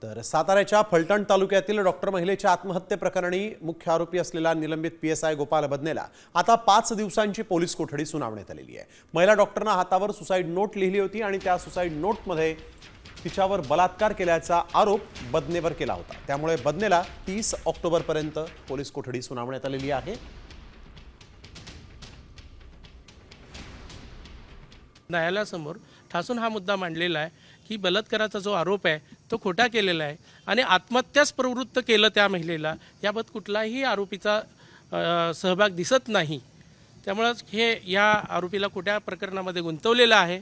तर साताऱ्याच्या फलटण तालुक्यातील डॉक्टर महिलेच्या आत्महत्येप्रकरणी मुख्य आरोपी असलेला निलंबित पीएसआय गोपाल बदनेला आता 5 दिवसांची पोलीस कोठडी सुनावण्यात आलेली आहे। महिला डॉक्टरने हातावर सुसाईड नोट लिहिली होती आणि त्या सुसाईड नोटमध्ये तिच्यावर बलात्कार केल्याचा आरोप बदनेवर केला होता। त्यामुळे बदनेला 30 ऑक्टोबरपर्यंत पोलीस कोठडी सुनावण्यात आलेली आहे। न्यायालयासमोर ठासून हा मुद्दा मांडलेला आहे की बलात्काराचा जो आरोप आहे तो खोटा केलेला आहे आणि आत्महत्यास प्रवृत्त केलं त्या महिलेला, याबाबत कुठलाही आरोपीचा सहभाग दिसत नाही। त्यामुळे हे या आरोपीला खोट्या प्रकरणामध्ये गुंतवलेला आहे।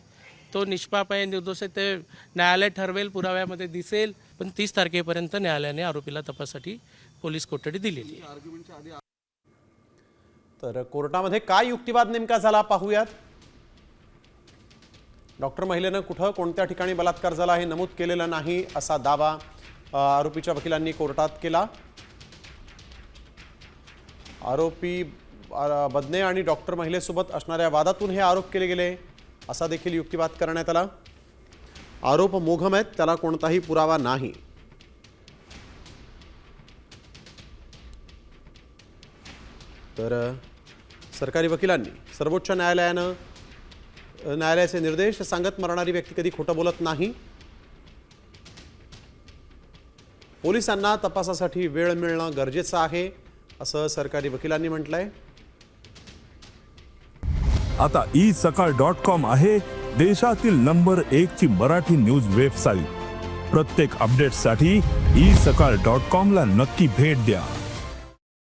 तो निष्पाप आहे, निर्दोष आहे ते न्यायालय ठरवेल, पुराव्यामध्ये दिसेल। पण 30 तारखेपर्यंत न्यायालयाने आरोपीला तपासासाठी पोलीस कोठडी दिलेली आहे। तर कोर्टामध्ये काय युक्तिवाद नेमका झाला पाहूयात। डॉक्टर महिलेने कुठं कोणत्या ठिकाणी बलात्कार झाला हे नमूद केलेलं नाही असा दावा आरोपीच्या वकिलांनी कोर्टात केला। आरोपी बदने आणि डॉक्टर महिलेसोबत असणाऱ्या वादातून हे आरोप केले गेले असा देखील युक्तिवाद करण्यात आला। आरोप मोघम आहेत, त्याला कोणताही पुरावा नाही। तर सरकारी वकिलांनी सर्वोच्च न्यायालयाचे निर्देश सांगत मरणारी व्यक्ती कधी खोटं बोलत नाही। पोलिसांना तपासासाठी वेळ मिळणं गरजेचं आहे असं सरकारी वकिलांनी म्हटलंय। आता isakal.com आहे देशातील नंबर 1 ची मराठी न्यूज वेबसाईट। प्रत्येक अपडेटसाठी isakal.com ला नक्की भेट द्या।